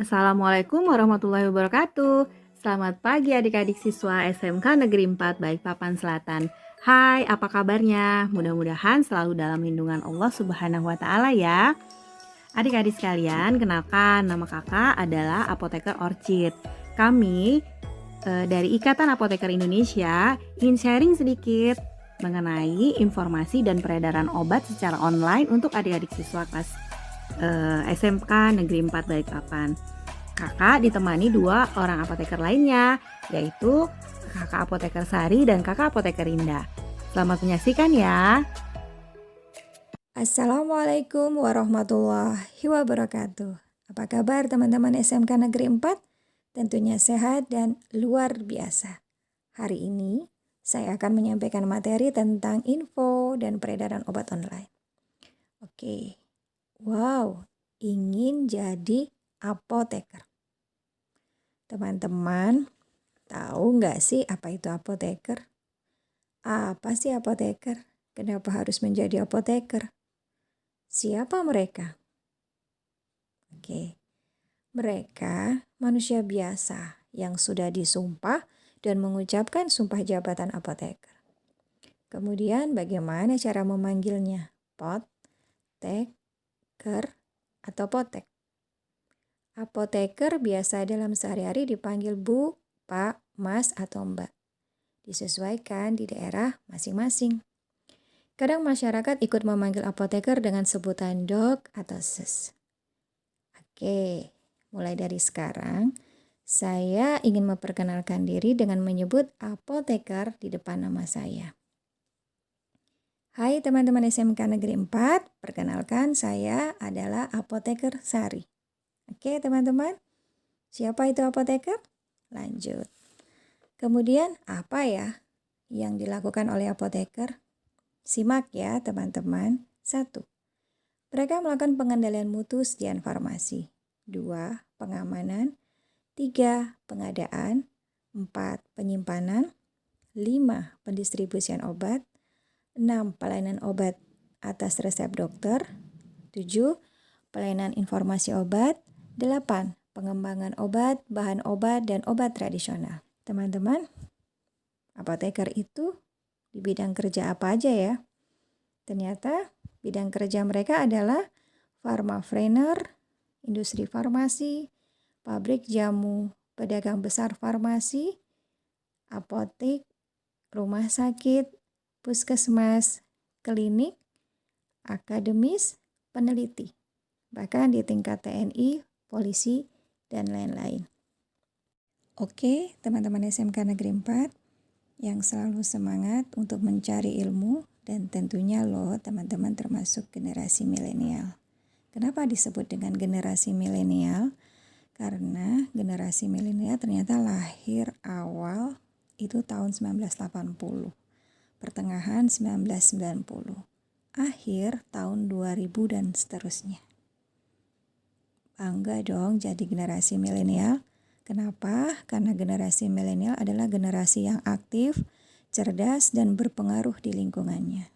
Assalamualaikum warahmatullahi wabarakatuh. Selamat pagi adik-adik siswa SMK Negeri 4 Balikpapan Selatan. Hai, apa kabarnya? Mudah-mudahan selalu dalam lindungan Allah Subhanahu wa taala ya. Adik-adik sekalian, kenalkan nama kakak adalah Apoteker Orchid. Kami dari Ikatan Apoteker Indonesia ingin sharing sedikit mengenai informasi dan peredaran obat secara online untuk adik-adik siswa kelas SMK Negeri 4 Balikpapan. Kakak ditemani dua orang apoteker lainnya, yaitu kakak apoteker Sari dan kakak apoteker Indah. Selamat menyaksikan ya. Assalamualaikum warahmatullahi wabarakatuh. Apa kabar teman-teman SMK Negeri 4? Tentunya sehat dan luar biasa. Hari ini saya akan menyampaikan materi tentang info dan peredaran obat online. Oke, wow, ingin jadi apoteker. Teman-teman, tahu nggak sih apa itu apoteker? Apa sih apoteker? Kenapa harus menjadi apoteker? Siapa mereka? Oke, mereka manusia biasa yang sudah disumpah dan mengucapkan sumpah jabatan apoteker. Kemudian bagaimana cara memanggilnya? Pot, tek, ker, atau potek. Apoteker biasa dalam sehari-hari dipanggil Bu, Pak, Mas, atau Mbak. Disesuaikan di daerah masing-masing. Kadang masyarakat ikut memanggil apoteker dengan sebutan dok atau sis. Oke, mulai dari sekarang, saya ingin memperkenalkan diri dengan menyebut apoteker di depan nama saya. Hai teman-teman SMK Negeri 4, perkenalkan saya adalah Apoteker Sari. Oke teman-teman, siapa itu apoteker? Lanjut. Kemudian apa ya yang dilakukan oleh apoteker? Simak ya teman-teman. 1. Mereka melakukan pengendalian mutu sediaan farmasi. 2. Pengamanan. 3. Pengadaan. 4. Penyimpanan. 5. Pendistribusian obat. 6. Pelayanan obat atas resep dokter. 7. Pelayanan informasi obat. 8. Pengembangan obat, bahan obat, dan obat tradisional. Teman-teman, apoteker itu di bidang kerja apa aja ya? Ternyata bidang kerja mereka adalah pharmapreneur, industri farmasi, pabrik jamu, pedagang besar farmasi, apotek, rumah sakit, puskesmas, klinik, akademis, peneliti, bahkan di tingkat TNI, polisi, dan lain-lain. Oke, teman-teman SMK Negeri 4 yang selalu semangat untuk mencari ilmu dan tentunya loh teman-teman termasuk generasi milenial. Kenapa disebut dengan generasi milenial? Karena generasi milenial ternyata lahir awal itu tahun 1980, pertengahan 1990, akhir tahun 2000 dan seterusnya. Bangga dong jadi generasi milenial. Kenapa? Karena generasi milenial adalah generasi yang aktif, cerdas, dan berpengaruh di lingkungannya.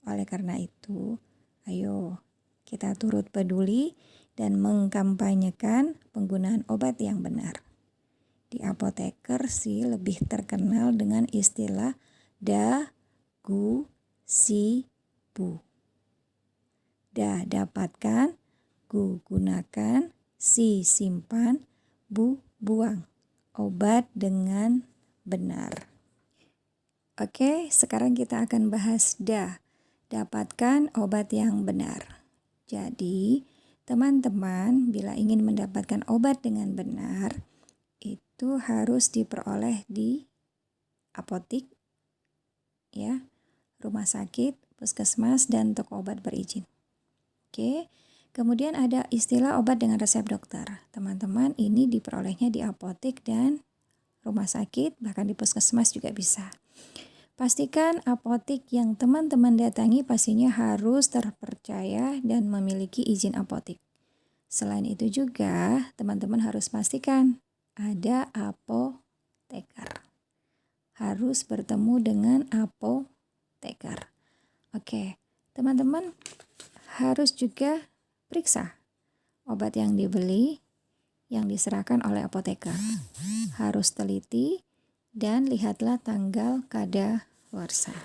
Oleh karena itu, ayo kita turut peduli dan mengkampanyekan penggunaan obat yang benar. Di apoteker sih lebih terkenal dengan istilah da, gu, si, bu. Da dapatkan, gu gunakan, si simpan, bu buang. Obat dengan benar. Oke, sekarang kita akan bahas da. Dapatkan obat yang benar. Jadi, teman-teman bila ingin mendapatkan obat dengan benar, itu harus diperoleh di apotik, ya, rumah sakit, puskesmas, dan toko obat berizin. Oke, kemudian ada istilah obat dengan resep dokter. Teman-teman, ini diperolehnya di apotik dan rumah sakit, bahkan di puskesmas juga bisa. Pastikan apotik yang teman-teman datangi pastinya harus terpercaya dan memiliki izin apotik. Selain itu juga, teman-teman harus pastikan ada apoteker. Harus bertemu dengan apoteker. Oke, teman-teman harus juga periksa obat yang dibeli yang diserahkan oleh apoteker. Harus teliti dan lihatlah tanggal kadaluarsa.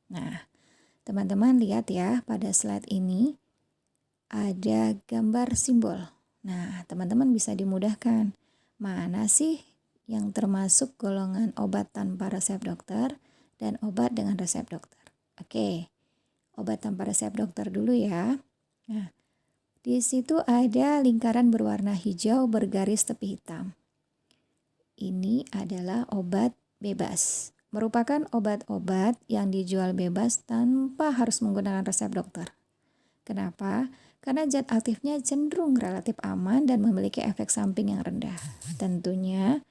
Nah, teman-teman lihat ya, pada slide ini ada gambar simbol. Nah, teman-teman bisa dimudahkan. Mana sih yang termasuk golongan obat tanpa resep dokter dan obat dengan resep dokter? Oke, obat tanpa resep dokter dulu ya. Nah, di situ ada lingkaran berwarna hijau bergaris tepi hitam. Ini adalah obat bebas. Merupakan obat-obat yang dijual bebas tanpa harus menggunakan resep dokter. Kenapa? Karena zat aktifnya cenderung relatif aman dan memiliki efek samping yang rendah. Tentunya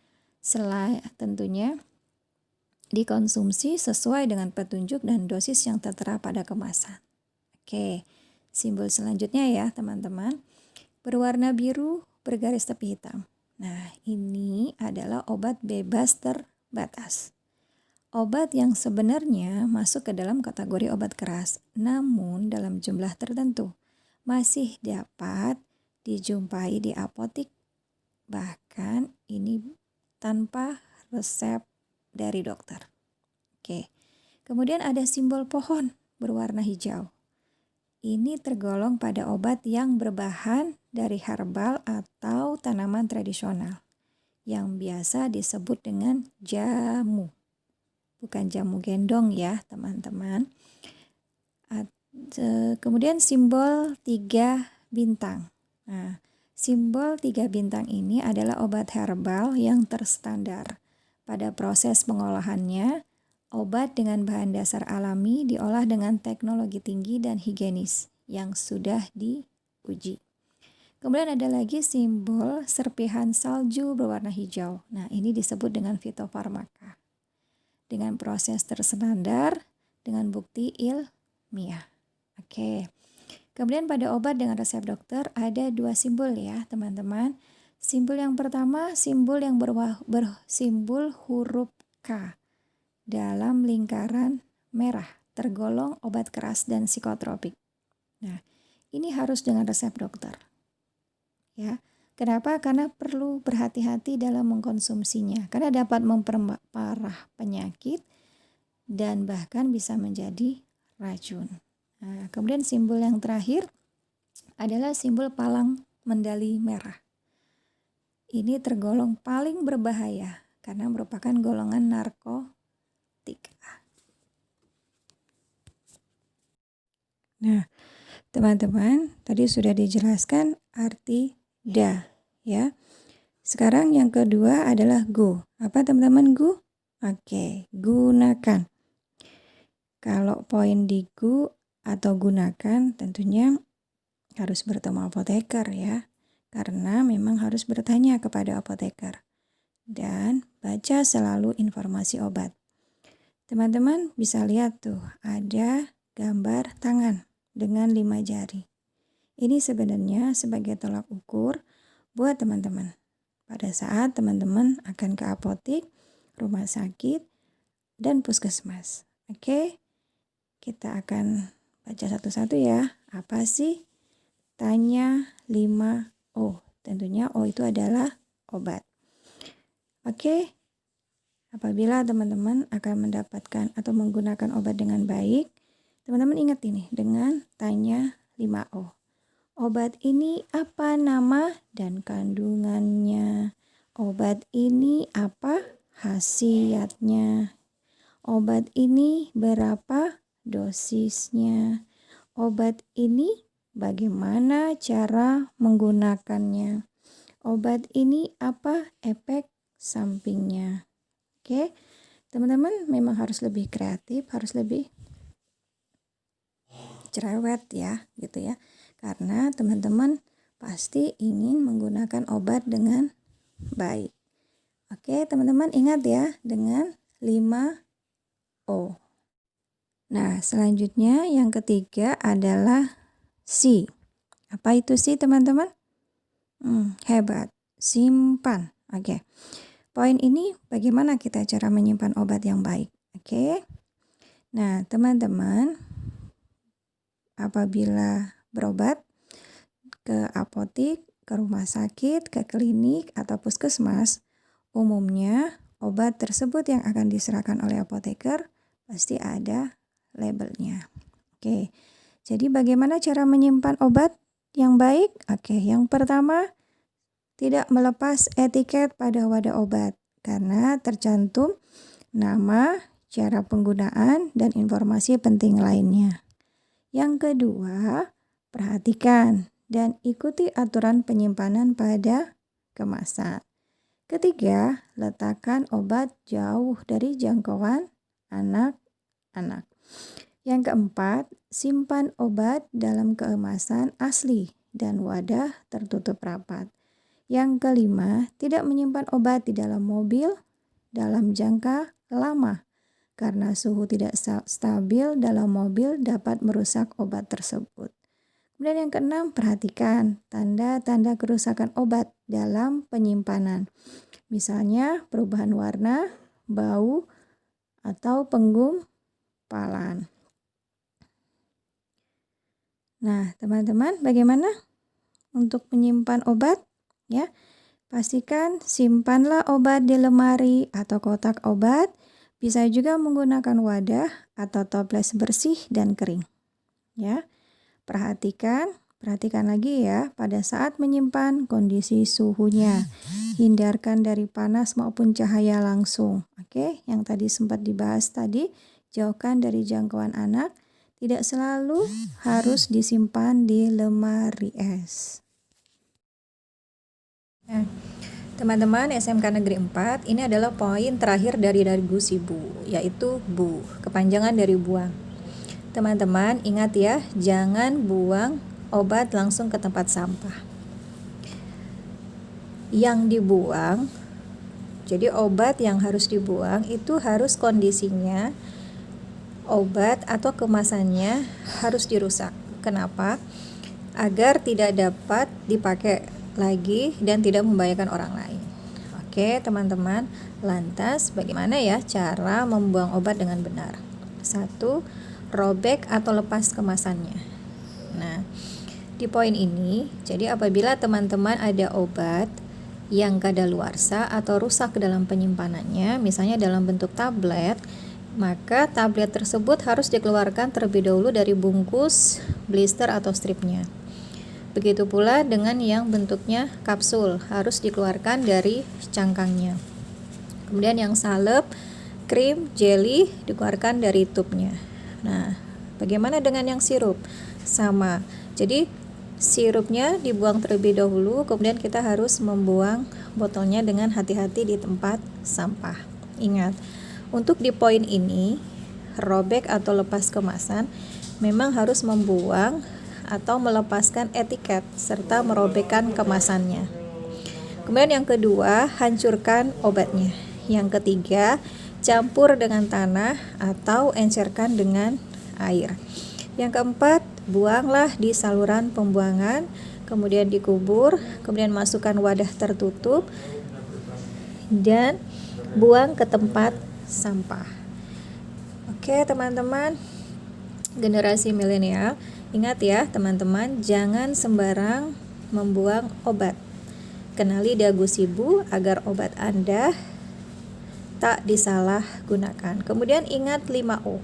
dikonsumsi sesuai dengan petunjuk dan dosis yang tertera pada kemasan. Oke, simbol selanjutnya ya teman-teman. Berwarna biru bergaris tepi hitam. Nah, ini adalah obat bebas terbatas. Obat yang sebenarnya masuk ke dalam kategori obat keras, namun dalam jumlah tertentu. Masih dapat dijumpai di apotik, bahkan ini tanpa resep dari dokter. Oke. Kemudian ada simbol pohon berwarna hijau. Ini tergolong pada obat yang berbahan dari herbal atau tanaman tradisional yang biasa disebut dengan jamu. Bukan jamu gendong ya teman-teman. Kemudian simbol 3 bintang. Nah, simbol 3 bintang ini adalah obat herbal yang terstandar. Pada proses pengolahannya, obat dengan bahan dasar alami diolah dengan teknologi tinggi dan higienis yang sudah diuji. Kemudian ada lagi simbol serpihan salju berwarna hijau. Nah, ini disebut dengan fitofarmaka. Dengan proses terstandar, dengan bukti ilmiah. Oke. Kemudian pada obat dengan resep dokter ada 2 simbol ya, teman-teman. Simbol yang pertama, simbol yang bersimbol huruf K. Dalam lingkaran merah, tergolong obat keras dan psikotropik. Nah, ini harus dengan resep dokter. Ya, kenapa? Karena perlu berhati-hati dalam mengkonsumsinya, karena dapat memperparah penyakit dan bahkan bisa menjadi racun. Nah, kemudian simbol yang terakhir adalah simbol palang mendali merah. Ini tergolong paling berbahaya karena merupakan golongan narkotika. Nah, teman-teman, tadi sudah dijelaskan arti da, ya. Sekarang yang kedua adalah go. Apa teman-teman go? Oke, gunakan. Kalau poin di go atau gunakan tentunya harus bertemu apoteker ya. Karena memang harus bertanya kepada apoteker. Dan baca selalu informasi obat. Teman-teman bisa lihat tuh, ada gambar tangan dengan 5 jari. Ini sebenarnya sebagai tolak ukur buat teman-teman. Pada saat teman-teman akan ke apotik, rumah sakit, dan puskesmas. Oke, kita akan baca satu-satu ya. Apa sih? Tanya 5O. Tentunya O itu adalah obat. Oke, apabila teman-teman akan mendapatkan atau menggunakan obat dengan baik, teman-teman ingat ini dengan tanya 5O. Obat ini apa nama dan kandungannya? Obat ini apa khasiatnya? Obat ini berapa dosisnya? Obat ini bagaimana cara menggunakannya? Obat ini apa efek sampingnya? Oke, teman-teman memang harus lebih kreatif, harus lebih cerewet ya, gitu ya. Karena teman-teman pasti ingin menggunakan obat dengan baik. Oke, teman-teman ingat ya dengan 5O. Nah, selanjutnya yang ketiga adalah C. Apa itu sih teman-teman? Hebat. Simpan. Oke. Poin ini bagaimana kita cara menyimpan obat yang baik. Oke. Nah, teman-teman apabila berobat ke apotik, ke rumah sakit, ke klinik, atau puskesmas, umumnya obat tersebut yang akan diserahkan oleh apoteker pasti ada labelnya. Oke, jadi bagaimana cara menyimpan obat yang baik? Oke, yang pertama, tidak melepas etiket pada wadah obat karena tercantum nama, cara penggunaan, dan informasi penting lainnya. Yang kedua, perhatikan dan ikuti aturan penyimpanan pada kemasan. Ketiga, letakkan obat jauh dari jangkauan anak-anak. Yang keempat, simpan obat dalam kemasan asli dan wadah tertutup rapat. Yang kelima, tidak menyimpan obat di dalam mobil dalam jangka lama karena suhu tidak stabil dalam mobil dapat merusak obat tersebut. Kemudian yang keenam, perhatikan tanda-tanda kerusakan obat dalam penyimpanan. Misalnya perubahan warna, bau, atau penggumpalan. Nah, teman-teman, bagaimana untuk menyimpan obat? Ya, pastikan simpanlah obat di lemari atau kotak obat. Bisa juga menggunakan wadah atau toples bersih dan kering. Ya. Perhatikan lagi ya pada saat menyimpan kondisi suhunya. Hindarkan dari panas maupun cahaya langsung. Oke, yang tadi sempat dibahas tadi, jauhkan dari jangkauan anak. Tidak selalu harus disimpan di lemari es. Nah, teman-teman SMK Negeri 4, ini adalah poin terakhir dari Gusi Bu, yaitu Bu, kepanjangan dari buang. Teman-teman ingat ya, jangan buang obat langsung ke tempat sampah. Yang dibuang, jadi obat yang harus dibuang itu harus kondisinya obat atau kemasannya harus dirusak. Kenapa? Agar tidak dapat dipakai lagi dan tidak membahayakan orang lain. Oke teman-teman, lantas bagaimana ya cara membuang obat dengan benar? 1. Robek atau lepas kemasannya. Nah, di poin ini, jadi apabila teman-teman ada obat yang kadaluarsa atau rusak dalam penyimpanannya, misalnya dalam bentuk tablet, maka tablet tersebut harus dikeluarkan terlebih dahulu dari bungkus, blister atau stripnya. Begitu pula dengan yang bentuknya kapsul, harus dikeluarkan dari cangkangnya. Kemudian yang salep, krim, jelly dikeluarkan dari tubnya. Nah, bagaimana dengan yang sirup? Sama. Jadi sirupnya dibuang terlebih dahulu, kemudian kita harus membuang botolnya dengan hati-hati di tempat sampah. Ingat, untuk di poin ini, robek atau lepas kemasan memang harus membuang atau melepaskan etiket serta merobekkan kemasannya. Kemudian yang kedua, hancurkan obatnya. Yang ketiga, campur dengan tanah atau encerkan dengan air. Yang keempat, buanglah di saluran pembuangan, kemudian dikubur, kemudian masukkan wadah tertutup dan buang ke tempat sampah. Oke teman-teman, generasi milenial, ingat ya teman-teman, jangan sembarang membuang obat. Kenali Gusi Bu agar obat Anda tak disalahgunakan. Kemudian ingat 5O.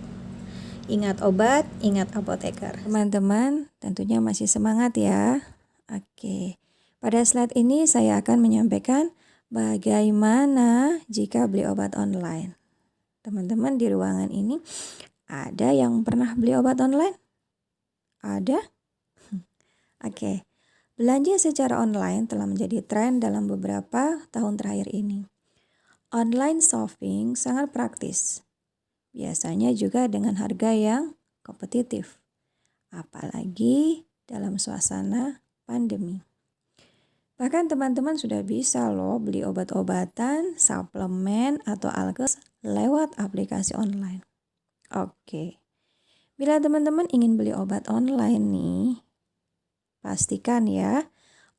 Ingat obat, ingat apoteker. Teman-teman, tentunya masih semangat ya. Oke. Pada slide ini saya akan menyampaikan bagaimana jika beli obat online. Teman-teman di ruangan ini ada yang pernah beli obat online? Ada? Oke. Belanja secara online telah menjadi tren dalam beberapa tahun terakhir ini. Online shopping sangat praktis, biasanya juga dengan harga yang kompetitif, apalagi dalam suasana pandemi. Bahkan teman-teman sudah bisa loh beli obat-obatan, suplemen, atau alkes lewat aplikasi online. Oke, bila teman-teman ingin beli obat online nih, pastikan ya,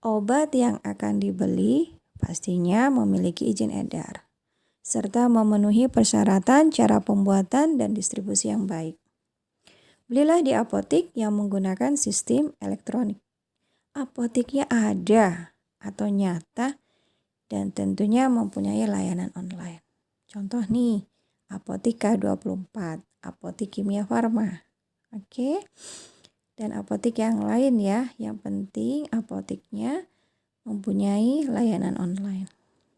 obat yang akan dibeli pastinya memiliki izin edar serta memenuhi persyaratan cara pembuatan dan distribusi yang baik. Belilah di apotik yang menggunakan sistem elektronik. Apotiknya ada, atau nyata, dan tentunya mempunyai layanan online. Contoh nih, Apotika 24, Apotik Kimia Farma. Oke. Dan apotik yang lain ya, yang penting apotiknya mempunyai layanan online.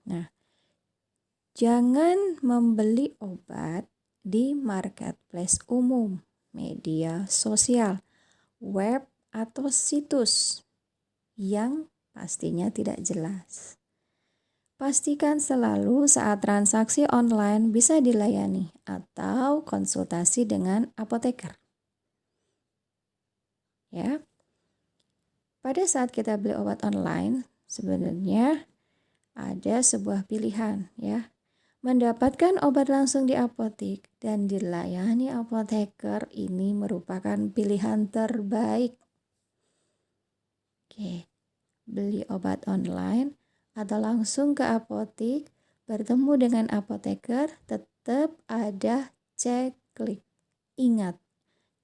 Nah, jangan membeli obat di marketplace umum, media sosial, web atau situs yang pastinya tidak jelas. Pastikan selalu saat transaksi online bisa dilayani atau konsultasi dengan apoteker. Ya. Pada saat kita beli obat online, sebenarnya ada sebuah pilihan ya. Mendapatkan obat langsung di apotik dan dilayani apoteker ini merupakan pilihan terbaik. Oke. Beli obat online atau langsung ke apotik, bertemu dengan apoteker, tetap ada cek-klik. Ingat,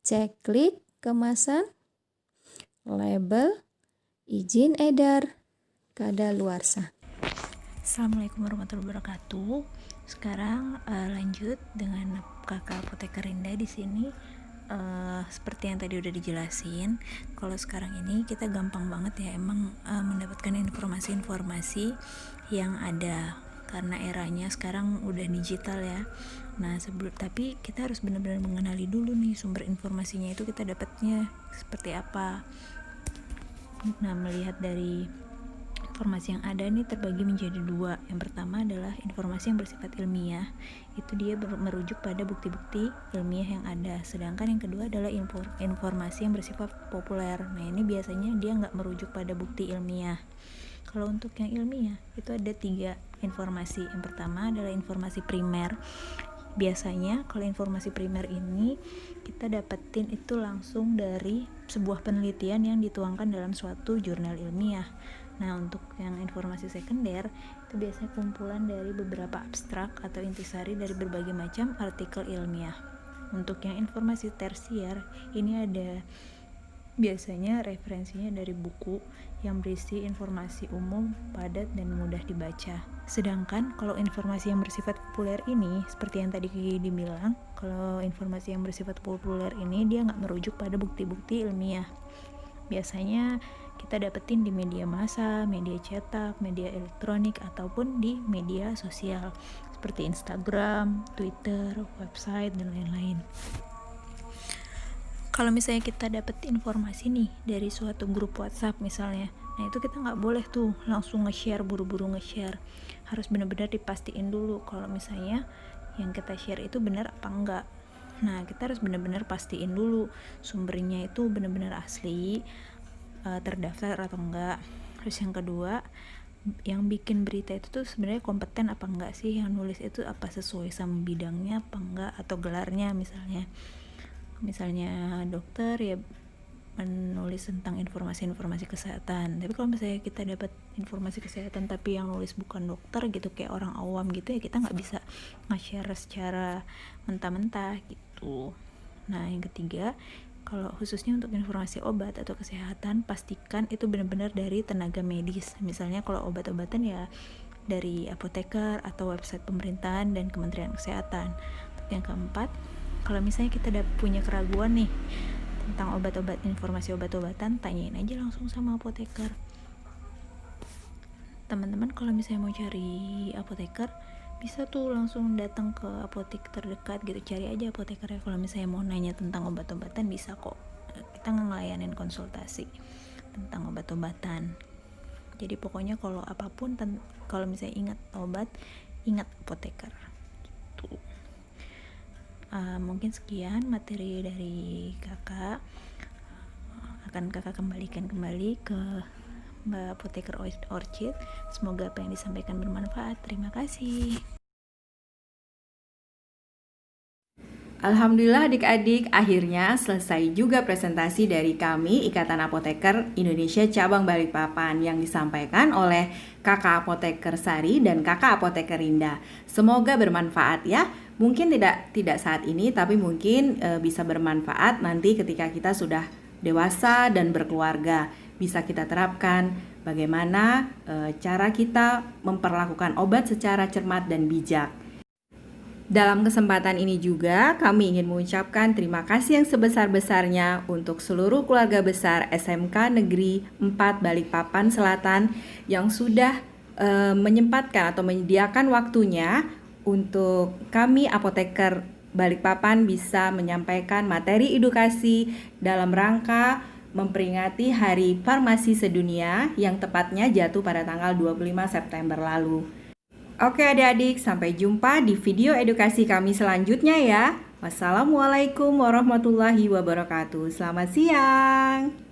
cek-klik kemasan, label, izin edar, kadaluarsa. Assalamualaikum warahmatullahi wabarakatuh. Sekarang lanjut dengan Kakak Apoteker Rinda di sini. Seperti yang tadi udah dijelasin, kalau sekarang ini kita gampang banget ya emang mendapatkan informasi-informasi yang ada karena eranya sekarang udah digital ya. Nah, tapi kita harus benar-benar mengenali dulu nih sumber informasinya itu kita dapatnya seperti apa. Nah, melihat dari informasi yang ada nih terbagi menjadi dua. Yang pertama adalah informasi yang bersifat ilmiah, itu dia merujuk pada bukti-bukti ilmiah yang ada. Sedangkan yang kedua adalah informasi yang bersifat populer. Nah, ini biasanya dia nggak merujuk pada bukti ilmiah. Kalau untuk yang ilmiah itu ada 3 informasi. Yang pertama adalah informasi primer. Biasanya kalau informasi primer ini kita dapetin itu langsung dari sebuah penelitian yang dituangkan dalam suatu jurnal ilmiah. Nah, untuk yang informasi sekunder itu biasanya kumpulan dari beberapa abstrak atau intisari dari berbagai macam artikel ilmiah. Untuk yang informasi tersier ini ada biasanya referensinya dari buku yang berisi informasi umum, padat, dan mudah dibaca. Sedangkan kalau informasi yang bersifat populer ini, seperti yang tadi Kiki dibilang, kalau informasi yang bersifat populer ini dia nggak merujuk pada bukti-bukti ilmiah. Biasanya kita dapetin di media massa, media cetak, media elektronik, ataupun di media sosial seperti Instagram, Twitter, website, dan lain-lain. Kalau misalnya kita dapet informasi nih dari suatu grup WhatsApp misalnya, nah itu kita nggak boleh tuh langsung nge-share, buru-buru nge-share. Harus benar-benar dipastiin dulu kalau misalnya yang kita share itu benar apa enggak. Nah, kita harus benar-benar pastiin dulu sumbernya itu benar-benar asli, terdaftar atau enggak. Terus yang kedua, yang bikin berita itu tuh sebenarnya kompeten apa enggak sih, yang nulis itu apa sesuai sama bidangnya apa enggak, atau gelarnya misalnya dokter ya menulis tentang informasi-informasi kesehatan. Tapi kalau misalnya kita dapat informasi kesehatan tapi yang nulis bukan dokter gitu, kayak orang awam gitu ya, kita nggak bisa nge-share secara mentah-mentah gitu. Nah, yang ketiga, kalau khususnya untuk informasi obat atau kesehatan, pastikan itu benar-benar dari tenaga medis. Misalnya kalau obat-obatan ya dari apoteker atau website pemerintahan dan Kementerian Kesehatan. Yang keempat, kalau misalnya kita punya keraguan nih tentang obat-obat, informasi obat-obatan, tanyain aja langsung sama apoteker. Teman-teman kalau misalnya mau cari apoteker, bisa tuh langsung datang ke apotek terdekat gitu, cari aja apotekernya. Kalau misalnya mau nanya tentang obat-obatan bisa kok, kita ngelayanin konsultasi tentang obat-obatan. Jadi pokoknya kalau apapun, kalau misalnya ingat obat, ingat apoteker gitu. Mungkin sekian materi dari kakak, akan kakak kembalikan kembali ke Mbak Apoteker Orchid. Semoga apa yang disampaikan bermanfaat. Terima kasih. Alhamdulillah adik-adik, akhirnya selesai juga presentasi dari kami Ikatan Apoteker Indonesia Cabang Balikpapan yang disampaikan oleh Kakak Apoteker Sari dan Kakak Apoteker Rinda. Semoga bermanfaat ya. Mungkin tidak saat ini, tapi mungkin bisa bermanfaat nanti ketika kita sudah dewasa dan berkeluarga. bisa kita terapkan. Bagaimana cara kita memperlakukan obat secara cermat dan bijak. Dalam kesempatan ini juga kami ingin mengucapkan terima kasih yang sebesar-besarnya untuk seluruh keluarga besar SMK Negeri 4 Balikpapan Selatan yang sudah menyempatkan atau menyediakan waktunya untuk kami apoteker Balikpapan bisa menyampaikan materi edukasi dalam rangka memperingati Hari Farmasi Sedunia yang tepatnya jatuh pada tanggal 25 September lalu. Oke adik-adik, sampai jumpa di video edukasi kami selanjutnya ya. Wassalamualaikum warahmatullahi wabarakatuh. Selamat siang.